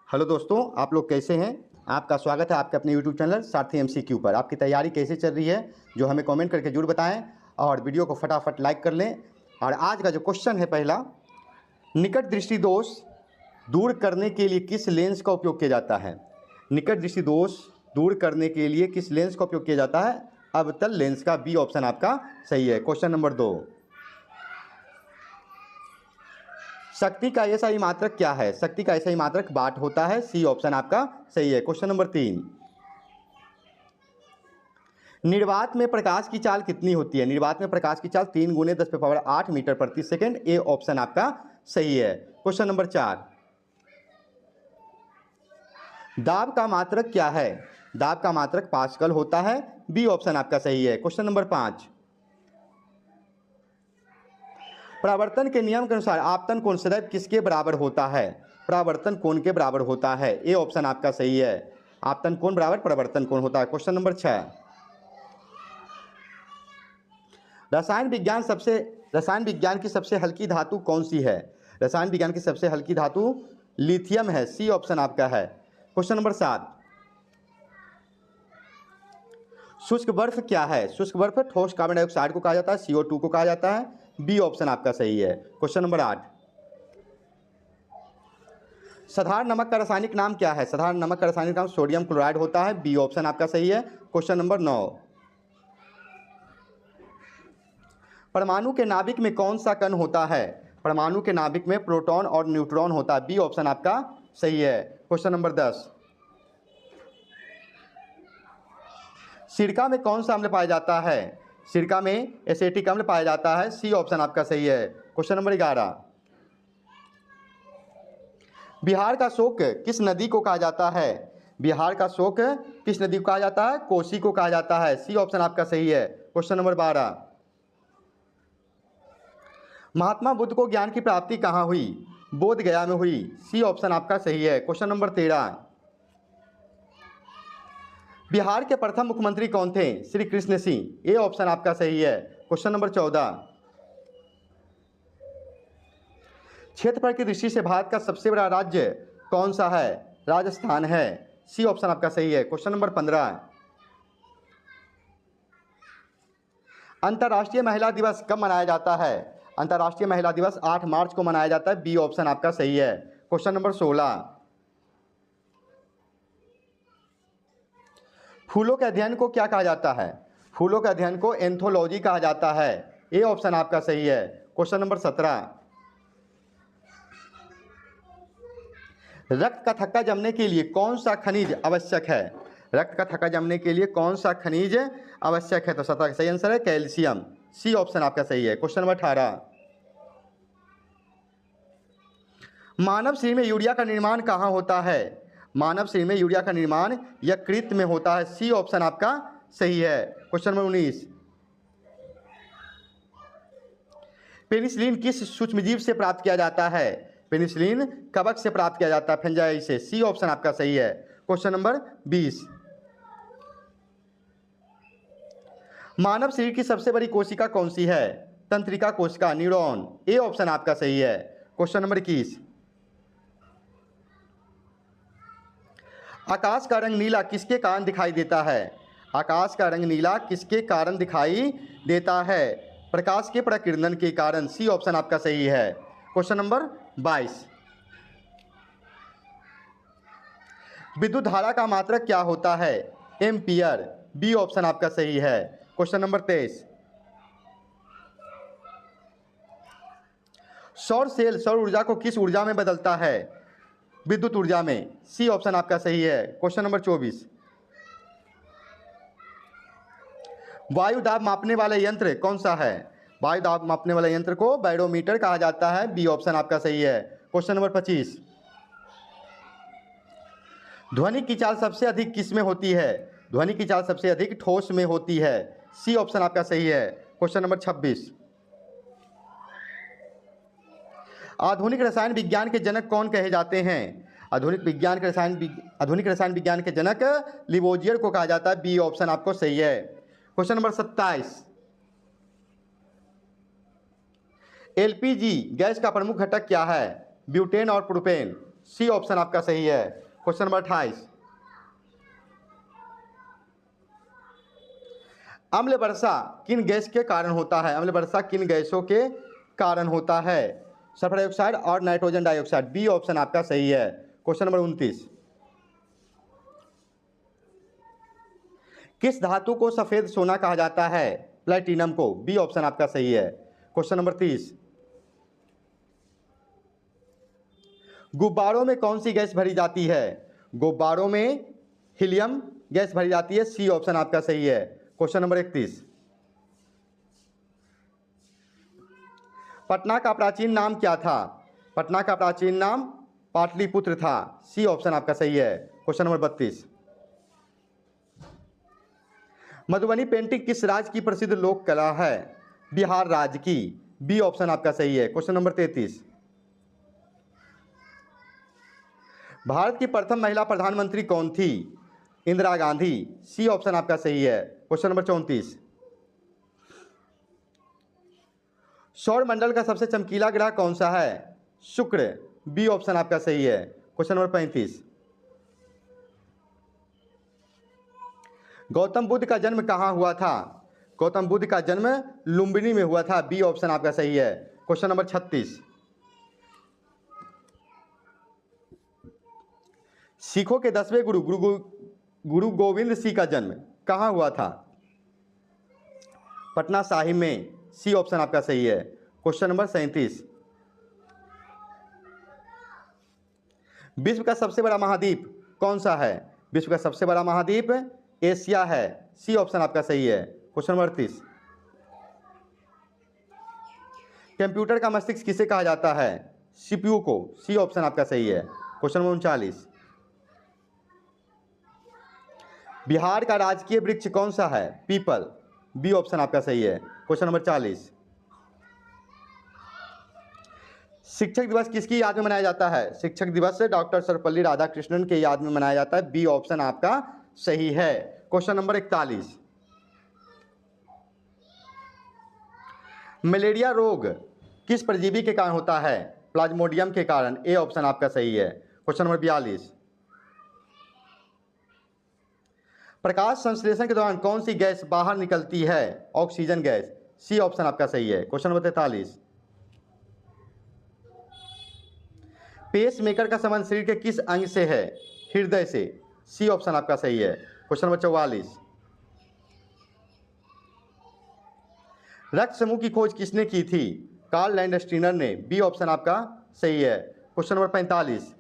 Hello दोस्तों, आप लोग कैसे हैं। आपका स्वागत है आपके अपने यूट्यूब चैनल सारथी एमसीक्यू पर। आपकी तैयारी कैसे चल रही है जो हमें कमेंट करके जरूर बताएं और वीडियो को फटाफट लाइक कर लें। और आज का जो क्वेश्चन है पहला, निकट दृष्टि दोष दूर करने के लिए किस लेंस का उपयोग किया जाता है। निकट दृष्टि दोष दूर करने के लिए किस लेंस का उपयोग किया जाता है। अवतल लेंस का, बी ऑप्शन आपका सही है। क्वेश्चन नंबर 2, शक्ति का ऐसा मात्रक क्या है। शक्ति का ऐसा मात्रक वाट होता है। सी ऑप्शन आपका सही है। क्वेश्चन नंबर 3, निर्वात में प्रकाश की चाल कितनी होती है। निर्वात में प्रकाश की चाल 3 × 10⁸ मीटर प्रति सेकंड। ए ऑप्शन आपका सही है। क्वेश्चन नंबर 4, दाब का मात्रक क्या है। दाब का मात्रक पास्कल होता है। बी ऑप्शन आपका सही है। क्वेश्चन नंबर 5, परावर्तन के नियम के अनुसार आपतन कोण सदैव किसके बराबर होता है। परावर्तन कोण के बराबर होता है। ए ऑप्शन आपका सही है। आपतन कोण बराबर परावर्तन कोण होता है। क्वेश्चन नंबर 6, रसायन विज्ञान की सबसे हल्की धातु कौन सी है। रसायन विज्ञान की सबसे हल्की धातु लिथियम है। सी ऑप्शन आपका है। क्वेश्चन नंबर 7, शुष्क बर्फ क्या है। शुष्क बर्फ ठोस कार्बन डाइऑक्साइड को कहा जाता है। CO2 को कहा जाता है। बी ऑप्शन आपका सही है। क्वेश्चन नंबर 8, साधारण नमक का रासायनिक नाम क्या है। साधारण नमक का रासायनिक नाम सोडियम क्लोराइड होता है। बी ऑप्शन आपका सही है। क्वेश्चन नंबर 9, परमाणु के नाभिक में कौन सा कण होता है। परमाणु के नाभिक में प्रोटॉन और न्यूट्रॉन होता है। बी ऑप्शन आपका सही है। क्वेश्चन नंबर 10, सिरका में कौन सा अम्ल पाया जाता है। सिरका में एसिटिक अम्ल पाया जाता है। सी ऑप्शन आपका सही है। क्वेश्चन नंबर 11, बिहार का शोक किस नदी को कहा जाता है। बिहार का शोक किस नदी को कहा जाता है। कोसी को कहा जाता है। सी ऑप्शन आपका सही है। क्वेश्चन नंबर 12, महात्मा बुद्ध को ज्ञान की प्राप्ति कहाँ हुई। बोध गया में हुई। सी ऑप्शन आपका सही है। क्वेश्चन नंबर 13, बिहार के प्रथम मुख्यमंत्री कौन थे। श्री कृष्ण सिंह। ए ऑप्शन आपका सही है। क्वेश्चन नंबर 14, क्षेत्रफल की दृष्टि से भारत का सबसे बड़ा राज्य कौन सा है। राजस्थान है। सी ऑप्शन आपका सही है। क्वेश्चन नंबर 15, अंतर्राष्ट्रीय महिला दिवस कब मनाया जाता है। अंतर्राष्ट्रीय महिला दिवस 8 मार्च को मनाया जाता है। बी ऑप्शन आपका सही है। क्वेश्चन नंबर 16, फूलों के अध्ययन को क्या कहा जाता है। फूलों के अध्ययन को एंथोलॉजी कहा जाता है। ए ऑप्शन आपका सही है। क्वेश्चन नंबर 17, रक्त का थक्का जमने के लिए कौन सा खनिज आवश्यक है। रक्त का थक्का जमने के लिए कौन सा खनिज आवश्यक है। तो 17 का सही आंसर है कैल्शियम। सी ऑप्शन आपका सही है। क्वेश्चन नंबर 18, मानव शरीर में यूरिया का निर्माण कहाँ होता है। मानव शरीर में यूरिया का निर्माण यकृत में होता है। सी ऑप्शन आपका सही है। क्वेश्चन नंबर 19, पेनिसिलिन किस सूक्ष्मजीव से प्राप्त किया जाता है। पेनिसिलिन कवक से प्राप्त किया जाता है, फंजाई से। सी ऑप्शन आपका सही है। क्वेश्चन नंबर 20, मानव शरीर की सबसे बड़ी कोशिका कौन सी है। तंत्रिका कोशिका, न्यूरॉन। ए ऑप्शन आपका सही है। क्वेश्चन नंबर 21, आकाश का रंग नीला किसके कारण दिखाई देता है। आकाश का रंग नीला किसके कारण दिखाई देता है। प्रकाश के प्रकीर्णन के कारण। सी ऑप्शन आपका सही है। क्वेश्चन नंबर 22, विद्युत धारा का मात्रक क्या होता है। एम्पियर। बी ऑप्शन आपका सही है। क्वेश्चन नंबर 23, सौर सेल सौर ऊर्जा को किस ऊर्जा में बदलता है। विद्युत ऊर्जा में। सी ऑप्शन आपका सही है। क्वेश्चन नंबर 24, वायु दाब मापने वाला यंत्र कौन सा है। वायु दाब मापने वाला यंत्र को बैरोमीटर कहा जाता है। बी ऑप्शन आपका सही है। क्वेश्चन नंबर 25, ध्वनि की चाल सबसे अधिक किस में होती है। ध्वनि की चाल सबसे अधिक ठोस में होती है। सी ऑप्शन आपका सही है। क्वेश्चन नंबर 26, आधुनिक रसायन विज्ञान के जनक कौन कहे जाते हैं। आधुनिक रसायन विज्ञान के जनक लिवोजियर को कहा जाता है। बी ऑप्शन आपको सही है। क्वेश्चन नंबर 27, एलपीजी गैस का प्रमुख घटक क्या है। ब्यूटेन और प्रोपेन। सी ऑप्शन आपका सही है। क्वेश्चन नंबर 28, अम्ल वर्षा किन गैस के कारण होता है? अम्ल वर्षा किन गैसों के कारण होता है? सल्फर डाइऑक्साइड और नाइट्रोजन डाइऑक्साइड। बी ऑप्शन आपका सही है। क्वेश्चन नंबर 29, किस धातु को सफेद सोना कहा जाता है? प्लेटिनम को। बी ऑप्शन आपका सही है। क्वेश्चन नंबर 30, गुब्बारों में कौन सी गैस भरी जाती है? गुब्बारों में हीलियम गैस भरी जाती है। सी ऑप्शन आपका सही है। क्वेश्चन नंबर 31, पटना का प्राचीन नाम क्या था? पटना का प्राचीन नाम पाटलिपुत्र था। सी ऑप्शन आपका सही है। क्वेश्चन नंबर 32, मधुबनी पेंटिंग किस राज्य की प्रसिद्ध लोक कला है? बिहार राज्य की। बी ऑप्शन आपका सही है। क्वेश्चन नंबर 33, भारत की प्रथम महिला प्रधानमंत्री कौन थी? इंदिरा गांधी। सी ऑप्शन आपका सही है। क्वेश्चन नंबर 34, सौर मंडल का सबसे चमकीला ग्रह कौन सा है? शुक्र। बी ऑप्शन आपका सही है। क्वेश्चन नंबर 35, गौतम बुद्ध का जन्म कहाँ हुआ था? गौतम बुद्ध का जन्म लुम्बिनी में हुआ था। बी ऑप्शन आपका सही है। क्वेश्चन नंबर 36, सिखों के 10वें गुरु गोविंद सिंह का जन्म कहाँ हुआ था? पटना साहिब में। सी ऑप्शन आपका सही है। क्वेश्चन नंबर 37, विश्व का सबसे बड़ा महाद्वीप कौन सा है? विश्व का सबसे बड़ा महाद्वीप एशिया है। सी ऑप्शन आपका सही है। क्वेश्चन नंबर 38, कंप्यूटर का मस्तिष्क किसे कहा जाता है? सीपीयू को। सी ऑप्शन आपका सही है। क्वेश्चन नंबर 39, बिहार का राजकीय वृक्ष कौन सा है? पीपल। बी ऑप्शन आपका सही है। क्वेश्चन नंबर 40, शिक्षक दिवस किसकी याद में मनाया जाता है? शिक्षक दिवस डॉक्टर सर्वपल्ली राधाकृष्णन के याद में मनाया जाता है। बी ऑप्शन आपका सही है। क्वेश्चन नंबर 41, मलेरिया रोग किस परजीवी के कारण होता है? प्लाज्मोडियम के कारण। ए ऑप्शन आपका सही है। क्वेश्चन नंबर 42, प्रकाश संश्लेषण के दौरान कौन सी गैस बाहर निकलती है? Oxygen gas. सी ऑप्शन आपका सही है। क्वेश्चन नंबर 43, पेस मेकर का संबंध शरीर के किस अंग से है? हृदय से। सी ऑप्शन आपका सही है। क्वेश्चन नंबर 44, रक्त समूह की खोज किसने की थी? कार्ल लैंडस्टीनर ने। बी ऑप्शन आपका सही है। क्वेश्चन नंबर 45,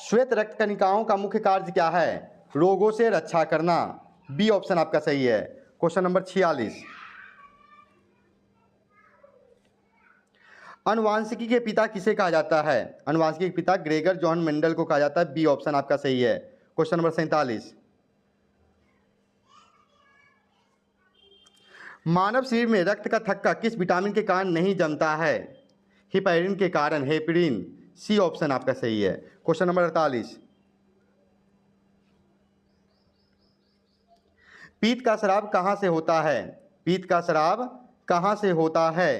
श्वेत रक्त कणिकाओं का मुख्य कार्य क्या है? रोगों से रक्षा करना। बी ऑप्शन आपका सही है। क्वेश्चन नंबर 46, अनुवांशिकी के पिता किसे कहा जाता है? अनुवांशिकी के पिता ग्रेगर जॉन मेंडल को कहा जाता है। बी ऑप्शन आपका सही है। क्वेश्चन नंबर 47, मानव शरीर में रक्त का थक्का किस विटामिन के कारण नहीं जमता है? हिपैरिन के कारण। हेपरिन। सी ऑप्शन आपका सही है। क्वेश्चन नंबर 48, पीत का स्राव कहाँ से होता है? पीत का स्राव कहाँ से होता है?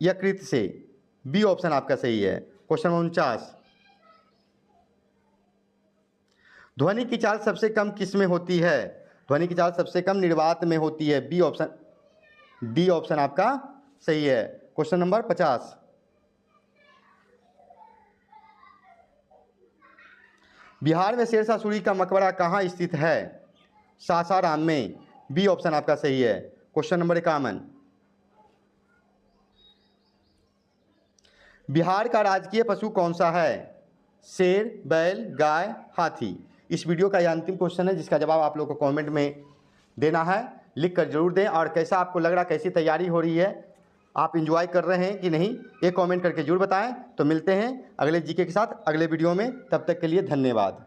यकृत से। बी ऑप्शन आपका सही है। क्वेश्चन नंबर 49, ध्वनि की चाल सबसे कम किस में होती है? ध्वनि की चाल सबसे कम निर्वात में होती है। B option. डी ऑप्शन आपका सही है। क्वेश्चन नंबर 50, बिहार में शेरशाह सूरी का मकबरा कहाँ स्थित है? सासाराम में। बी ऑप्शन आपका सही है। क्वेश्चन नंबर 51, बिहार का राजकीय पशु कौन सा है? शेर, बैल, गाय, हाथी। इस वीडियो का यह अंतिम क्वेश्चन है जिसका जवाब आप लोग को कमेंट में देना है। लिख कर जरूर दें। और कैसा आपको लग रहा, कैसी तैयारी हो रही है, आप एंजॉय कर रहे हैं कि नहीं, ये कमेंट करके जरूर बताएं। तो मिलते हैं अगले जीके के साथ अगले वीडियो में। तब तक के लिए धन्यवाद।